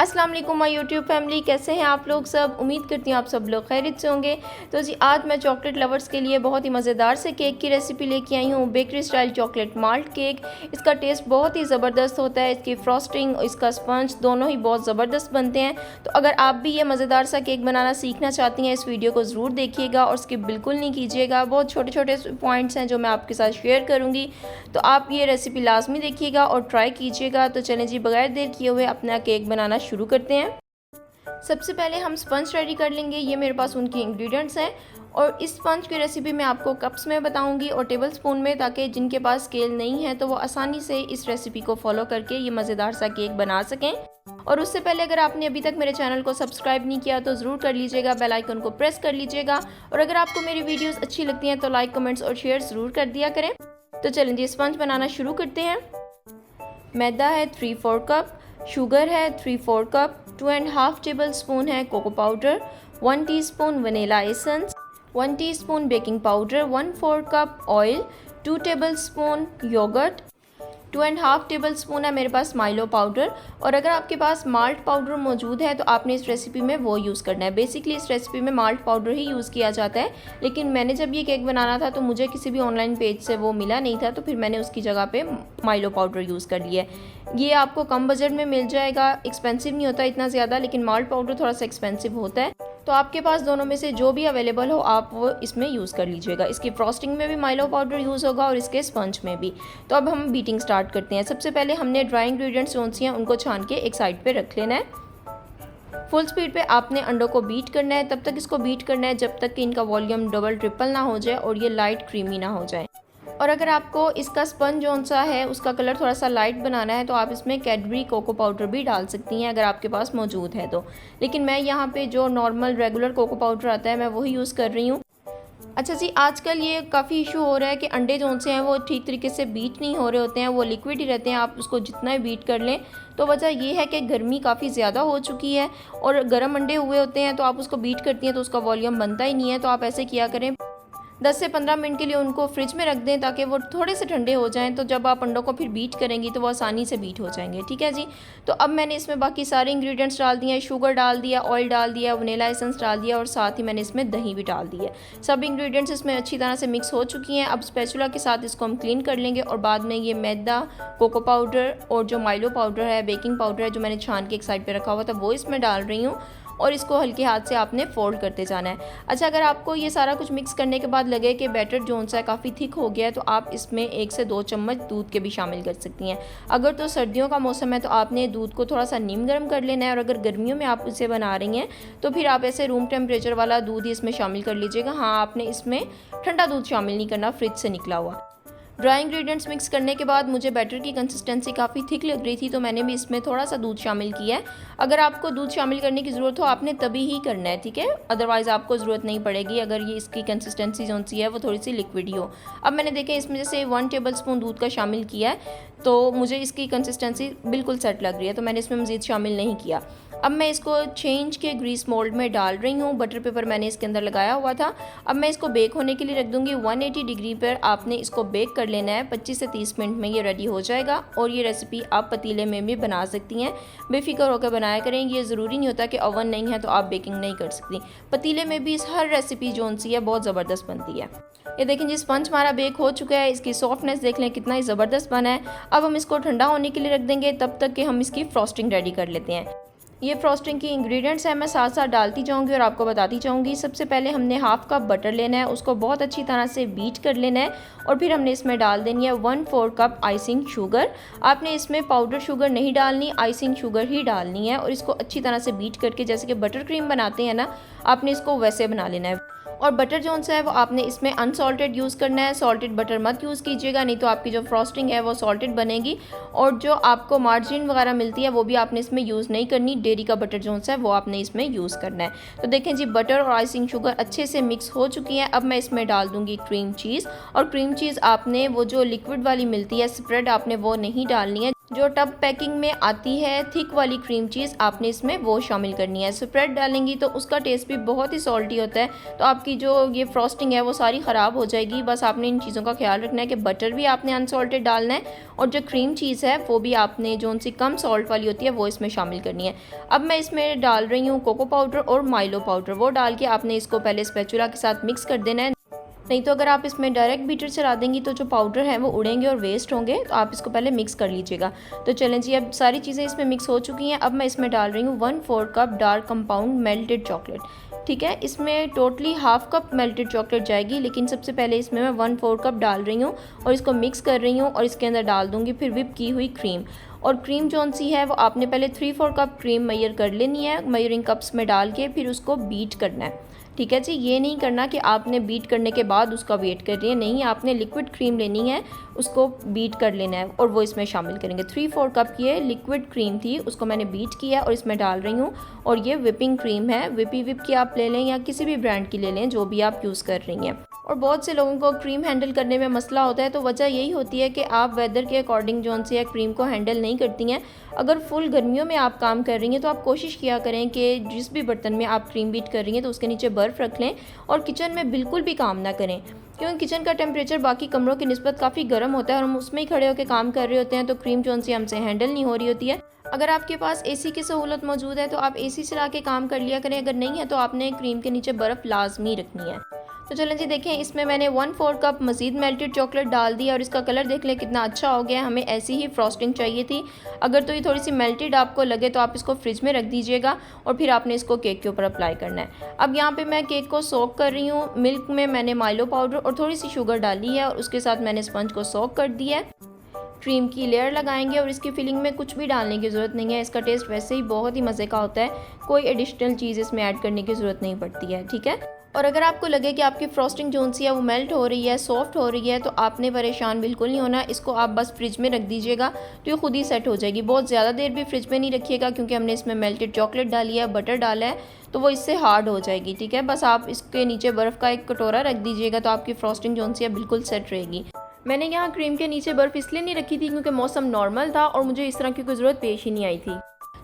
अस्सलाम वालेकुम my YouTube family, कैसे हैं आप लोग सब। उम्मीद करती हूँ आप सब लोग खैरियत से होंगे। तो जी आज मैं चॉकलेट लवर्स के लिए बहुत ही मज़ेदार से केक की रेसिपी लेके आई हूँ, bakery style chocolate malt cake. इसका टेस्ट बहुत ही ज़बरदस्त होता है, इसकी फ्रॉस्टिंग और इसका स्पंज दोनों ही बहुत ज़बरदस्त बनते हैं। तो अगर आप भी ये मज़ेदार सा केक बनाना सीखना चाहती हैं, इस वीडियो को ज़रूर देखिएगा और स्किप बिल्कुल नहीं कीजिएगा। बहुत छोटे छोटे पॉइंट्स हैं जो मैं आपके साथ शेयर करूँगी, तो आप ये रेसिपी लाजमी देखिएगा और ट्राई कीजिएगा। तो चलें जी, बगैर देर किए हुए अपना केक बनाना शुरू करते हैं। सबसे पहले हम स्पंज रेडी कर लेंगे। ये मेरे पास उनकी इंग्रेडिएंट्स हैं और इस स्पंज की रेसिपी मैं आपको कप्स में बताऊंगी और टेबल स्पून में, ताकि जिनके पास स्केल नहीं है तो वो आसानी से इस रेसिपी को फॉलो करके ये मज़ेदार सा केक बना सकें। और उससे पहले अगर आपने अभी तक मेरे चैनल को सब्सक्राइब नहीं किया तो ज़रूर कर लीजिएगा, बेल आइकन को प्रेस कर लीजिएगा। और अगर आपको मेरी वीडियोज़ अच्छी लगती हैं तो लाइक, कमेंट्स और शेयर ज़रूर कर दिया करें। तो चलें जी, स्पंज बनाना शुरू करते हैं। मैदा है 3/4 कप, शुगर है 3/4 कप, 2.5 टेबल स्पून है cocoa powder, 1 teaspoon vanilla essence, 1 teaspoon baking powder, 1/4 cup oil, 2 tablespoon yogurt, 2.5 tablespoon है मेरे पास माइलो पाउडर। और अगर आपके पास माल्ट पाउडर मौजूद है तो आपने इस रेसिपी में वो यूज़ करना है। बेसिकली इस रेसिपी में माल्ट पाउडर ही यूज़ किया जाता है, लेकिन मैंने जब ये केक बनाना था तो मुझे किसी भी ऑनलाइन पेज से वो मिला नहीं था, तो फिर मैंने उसकी जगह पे माइलो पाउडर यूज़ कर लिया है। ये आपको कम बजट में मिल जाएगा, एक्सपेंसिव नहीं होता इतना ज़्यादा, लेकिन माल्ट पाउडर थोड़ा सा एक्सपेंसिव होता है। तो आपके पास दोनों में से जो भी अवेलेबल हो आप वो इसमें यूज़ कर लीजिएगा। इसकी फ्रॉस्टिंग में भी माइलो पाउडर यूज़ होगा और इसके स्पंज में भी। तो अब हम बीटिंग स्टार्ट करते हैं। सबसे पहले हमने ड्राई इंग्रेडिएंट्स जो सी हैं उनको छान के एक साइड पे रख लेना है। फुल स्पीड पे आपने अंडों को बीट करना है। तब तक इसको बीट करना है जब तक कि इनका वॉल्यूम डबल ट्रिपल ना हो जाए और ये लाइट क्रीमी ना हो जाए। और अगर आपको इसका स्पंज जो सा है उसका कलर थोड़ा सा लाइट बनाना है तो आप इसमें कैडबरी कोको पाउडर भी डाल सकती हैं अगर आपके पास मौजूद है तो। लेकिन मैं यहाँ पे जो नॉर्मल रेगुलर कोको पाउडर आता है मैं वही यूज़ कर रही हूँ। अच्छा जी, आजकल ये काफ़ी इशू हो रहा है कि अंडे जो से हैं वो ठीक तरीके से बीट नहीं हो रहे होते हैं, वो लिक्विड ही रहते हैं। आप उसको जितना ही बीट कर लें, तो वजह ये है कि गर्मी काफ़ी ज़्यादा हो चुकी है और गर्म अंडे हुए होते हैं, तो आप उसको बीट करती हैं तो उसका वॉल्यूम बनता ही नहीं है। तो आप ऐसे किया करें, 10 से 15 मिनट के लिए उनको फ्रिज में रख दें ताकि वो थोड़े से ठंडे हो जाएं। तो जब आप अंडों को फिर बीट करेंगी तो वो आसानी से बीट हो जाएंगे। ठीक है जी। तो अब मैंने इसमें बाकी सारे इंग्रेडिएंट्स डाल दिए हैं, शुगर डाल दिया, ऑयल डाल दिया, वनीला एसेंस डाल दिया और साथ ही मैंने इसमें दही भी डाल दी है। सब इंग्रेडिएंट्स इसमें अच्छी तरह से मिक्स हो चुकी हैं। अब स्पैचुला के साथ इसको हम क्लीन कर लेंगे और बाद में ये मैदा, कोको पाउडर और जो माइलो पाउडर है, बेकिंग पाउडर है जो मैंने छान के एक साइड पर रखा हुआ था, वो इसमें डाल रही हूँ और इसको हल्के हाथ से आपने फोल्ड करते जाना है। अच्छा, अगर आपको ये सारा कुछ मिक्स करने के बाद लगे कि बैटर जो सा है काफ़ी थिक हो गया है तो आप इसमें 1 से 2 चम्मच दूध के भी शामिल कर सकती हैं। अगर तो सर्दियों का मौसम है तो आपने दूध को थोड़ा सा नीम गर्म कर लेना है, और अगर गर्मियों में आप इसे बना रही हैं तो फिर आप ऐसे रूम टेम्परेचर वाला दूध ही इसमें शामिल कर लीजिएगा। हाँ, आपने इसमें ठंडा दूध शामिल नहीं करना, फ्रिज से निकला हुआ। ड्राई इंग्रेडिएंट्स मिक्स करने के बाद मुझे बैटर की कंसिस्टेंसी काफ़ी थिक लग रही थी तो मैंने भी इसमें थोड़ा सा दूध शामिल किया है। अगर आपको दूध शामिल करने की ज़रूरत हो आपने तभी ही करना है, ठीक है, अदरवाइज़ आपको ज़रूरत नहीं पड़ेगी अगर ये इसकी कंसिस्टेंसी जो सी है वो थोड़ी सी लिक्विड ही हो। अब मैंने देखें इसमें जैसे 1 टेबल स्पून दूध का शामिल किया है तो मुझे इसकी कंसिस्टेंसी बिल्कुल सेट लग रही है, तो मैंने इसमें मज़ीद शामिल नहीं किया। अब मैं इसको 6 इंच के ग्रीस मोल्ड में डाल रही हूँ। बटर पेपर मैंने इसके अंदर लगाया हुआ था। अब मैं इसको बेक होने के लिए रख दूँगी 180 डिग्री पर। आपने इसको बेक कर लेना है, 25 से 30 मिनट में ये रेडी हो जाएगा। और ये रेसिपी आप पतीले में भी बना सकती हैं, बेफिक्र होकर बनाया करें। ये ज़रूरी नहीं होता कि ओवन नहीं है तो आप बेकिंग नहीं कर सकती, पतीले में भी हर रेसिपी जो सी है बहुत ज़बरदस्त बनती है। ये देखें जी, स्पंज हमारा बेक हो चुका है, इसकी सॉफ्टनेस देख लें कितना ही ज़बरदस्त बना है। अब हम इसको ठंडा होने के लिए रख देंगे, तब तक कि हम इसकी फ्रॉस्टिंग रेडी कर लेते हैं। ये फ्रॉस्टिंग की इंग्रेडिएंट्स हैं, मैं साथ साथ डालती जाऊंगी और आपको बताती जाऊंगी। सबसे पहले हमने 1/2 कप बटर लेना है, उसको बहुत अच्छी तरह से बीट कर लेना है और फिर हमने इसमें डाल देनी है 1/4 कप आइसिंग शुगर। आपने इसमें पाउडर शुगर नहीं डालनी, आइसिंग शुगर ही डालनी है और इसको अच्छी तरह से बीट करके जैसे कि बटर क्रीम बनाते हैं ना, आपने इसको वैसे बना लेना है। और बटर जो सा है वो आपने इसमें अनसॉल्टेड यूज़ करना है, सॉल्टेड बटर मत यूज़ कीजिएगा, नहीं तो आपकी जो फ्रॉस्टिंग है वो सॉल्टेड बनेगी। और जो आपको मार्जिन वगैरह मिलती है वो भी आपने इसमें यूज़ नहीं करनी, डेयरी का बटर जो सा है वो आपने इसमें यूज़ करना है। तो देखें जी, बटर और आइसिंग शुगर अच्छे से मिक्स हो चुकी हैं। अब मैं इसमें डाल दूँगी क्रीम चीज़। और क्रीम चीज़ आपने वो जो लिक्विड वाली मिलती है स्प्रेड, आपने वो नहीं डालनी है। जो टब पैकिंग में आती है थिक वाली क्रीम चीज़ आपने इसमें वो शामिल करनी है। स्प्रेड डालेंगी तो उसका टेस्ट भी बहुत ही सॉल्टी होता है, तो आपकी जो ये फ्रॉस्टिंग है वो सारी ख़राब हो जाएगी। बस आपने इन चीज़ों का ख्याल रखना है कि बटर भी आपने अनसॉल्टेड डालना है और जो क्रीम चीज़ है वो भी आपने जो उनसी कम सॉल्ट वाली होती है वो इसमें शामिल करनी है। अब मैं इसमें डाल रही हूँ कोको पाउडर और माइलो पाउडर, वो डाल के आपने इसको पहले स्पैचुला के साथ मिक्स कर देना है। नहीं तो अगर आप इसमें डायरेक्ट बीटर चला देंगी तो जो पाउडर है वो उड़ेंगे और वेस्ट होंगे, तो आप इसको पहले मिक्स कर लीजिएगा। तो चलें जी, अब सारी चीज़ें इसमें मिक्स हो चुकी हैं। अब मैं इसमें डाल रही हूँ 1/4 cup dark compound melted chocolate. ठीक है, इसमें totally half cup melted chocolate जाएगी, लेकिन सबसे पहले इसमें मैं 1/4 कप डाल रही हूँ और इसको मिक्स कर रही हूँ और इसके अंदर डाल दूँगी फिर विप की हुई क्रीम। और क्रीम जौन सी है वो आपने पहले 3/4 कप क्रीम मेजर कर लेनी है, मेजरिंग कप्स में डाल के फिर उसको बीट करना है। ठीक है जी, ये नहीं करना कि आपने बीट करने के बाद उसका वेट कर रही है, नहीं, आपने लिक्विड क्रीम लेनी है, उसको बीट कर लेना है और वो इसमें शामिल करेंगे। 3/4 कप ये लिक्विड क्रीम थी, उसको मैंने बीट किया और इसमें डाल रही हूँ। और ये विपिंग क्रीम है, विपी विप की आप ले लें या किसी भी ब्रांड की ले लें जो भी आप यूज़ कर रही हैं। और बहुत से लोगों को क्रीम हैंडल करने में मसला होता है, तो वजह यही होती है कि आप वेदर के अकॉर्डिंग जो सी है क्रीम को हैंडल नहीं करती हैं। अगर फुल गर्मियों में आप काम कर रही हैं तो आप कोशिश किया करें कि जिस भी बर्तन में आप क्रीम बीट कर रही हैं तो उसके नीचे बर्फ़ रख लें और किचन में बिल्कुल भी काम ना करें, क्योंकि किचन का टेम्परेचर बाकी कमरों की निस्बत काफ़ी गर्म होता है और हम उसमें ही खड़े होकर काम कर रहे होते हैं, तो क्रीम जो सी हमसे हैंडल नहीं हो रही होती है। अगर आपके पास एसी की सहूलत मौजूद है तो आप एसी चला के काम कर लिया करें, अगर नहीं है तो आपने क्रीम के नीचे बर्फ़ लाजमी रखनी है। तो चलें जी, देखें इसमें मैंने 1/4 कप मज़ीद मेल्टेड चॉकलेट डाल दी और इसका कलर देख लें कितना अच्छा हो गया। हमें ऐसी ही फ्रॉस्टिंग चाहिए थी। अगर तो ये थोड़ी सी मेल्टेड आपको लगे तो आप इसको फ्रिज में रख दीजिएगा और फिर आपने इसको केक के ऊपर अप्लाई करना है। अब यहाँ पे मैं केक को सोक कर रही हूँ। मिल्क में मैंने माइलो पाउडर और थोड़ी सी शुगर डाली है और उसके साथ मैंने स्पंज को सोक कर दिया है। क्रीम की लेयर लगाएंगे और इसकी फिलिंग में कुछ भी डालने की ज़रूरत नहीं है, इसका टेस्ट वैसे ही बहुत ही मज़े का होता है, कोई एडिशनल चीज़ इसमें ऐड करने की ज़रूरत नहीं पड़ती है। ठीक है, और अगर आपको लगे कि आपकी फ्रॉस्टिंग जो सी है वो मेल्ट हो रही है, सॉफ्ट हो रही है, तो आपने परेशान बिल्कुल नहीं होना। इसको आप बस फ्रिज में रख दीजिएगा तो ये खुद ही सेट हो जाएगी। बहुत ज़्यादा देर भी फ्रिज में नहीं रखिएगा क्योंकि हमने इसमें मेल्टेड चॉकलेट डाली है, बटर डाला है, तो वो इससे हार्ड हो जाएगी। ठीक है, बस आप इसके नीचे बर्फ़ का एक कटोरा रख दीजिएगा तो आपकी फ्रॉस्टिंग जो सी है बिल्कुल सेट रहेगी। मैंने यहाँ क्रीम के नीचे बर्फ़ इसलिए नहीं रखी थी क्योंकि मौसम नॉर्मल था और मुझे इस तरह की कोई ज़रूरत पेश ही नहीं आई थी,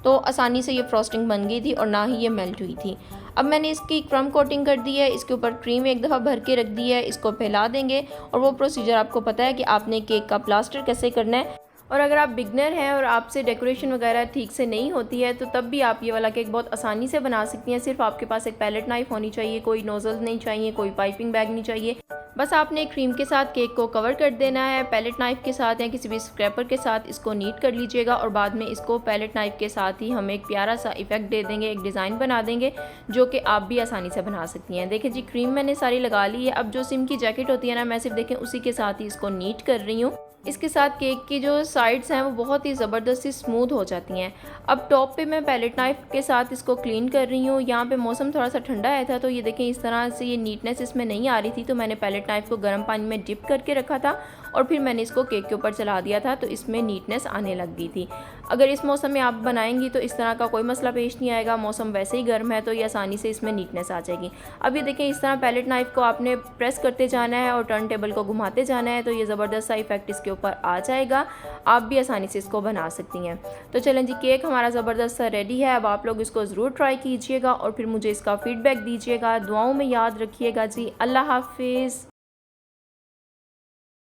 तो आसानी से ये फ्रॉस्टिंग बन गई थी और ना ही ये मेल्ट हुई थी। अब मैंने इसकी क्रम कोटिंग कर दी है, इसके ऊपर क्रीम एक दफ़ा भर के रख दी है, इसको फैला देंगे और वो प्रोसीजर आपको पता है कि आपने केक का प्लास्टर कैसे करना है। और अगर आप बिगनर हैं और आपसे डेकोरेशन वगैरह ठीक से नहीं होती है तो तब भी आप ये वाला केक बहुत आसानी से बना सकती हैं। सिर्फ आपके पास एक पैलेट नाइफ़ होनी चाहिए, कोई नोज़ल नहीं चाहिए, कोई पाइपिंग बैग नहीं चाहिए। बस आपने क्रीम के साथ केक को कवर कर देना है, पैलेट नाइफ़ के साथ या किसी भी स्क्रैपर के साथ इसको नीट कर लीजिएगा और बाद में इसको पैलेट नाइफ़ के साथ ही हम एक प्यारा सा इफ़ेक्ट दे देंगे, एक डिज़ाइन बना देंगे जो कि आप भी आसानी से बना सकती हैं। देखिए जी, क्रीम मैंने सारी लगा ली है। अब जो सिम की जैकेट होती है ना, मैं सिर्फ देखें उसी के साथ ही इसको नीट कर रही हूँ। इसके साथ केक की जो साइड्स हैं वो बहुत ही ज़बरदस्ती स्मूथ हो जाती हैं। अब टॉप पे मैं पैलेट नाइफ़ के साथ इसको क्लीन कर रही हूँ। यहाँ पे मौसम थोड़ा सा ठंडा आया था तो ये देखें इस तरह से ये नीटनेस इसमें नहीं आ रही थी, तो मैंने पैलेट नाइफ़ को गर्म पानी में डिप करके रखा था और फिर मैंने इसको केक के ऊपर चला दिया था, तो इसमें नीटनेस आने लग गई थी। अगर इस मौसम में आप बनाएंगी तो इस तरह का कोई मसला पेश नहीं आएगा, मौसम वैसे ही गर्म है तो ये आसानी से इसमें नीटनेस आ जाएगी। अब ये देखें इस तरह पैलेट नाइफ़ को आपने प्रेस करते जाना है और टर्न टेबल को घुमाते जाना है तो ये ज़बरदस्त सा इफेक्ट इसके ऊपर आ जाएगा। आप भी आसानी से इसको बना सकती हैं। तो चलें जी, केक हमारा ज़बरदस्त सा रेडी है। अब आप लोग इसको ज़रूर ट्राई कीजिएगा और फिर मुझे इसका फ़ीडबैक दीजिएगा। दुआओं में याद रखिएगा जी। अल्लाह हाफिज़।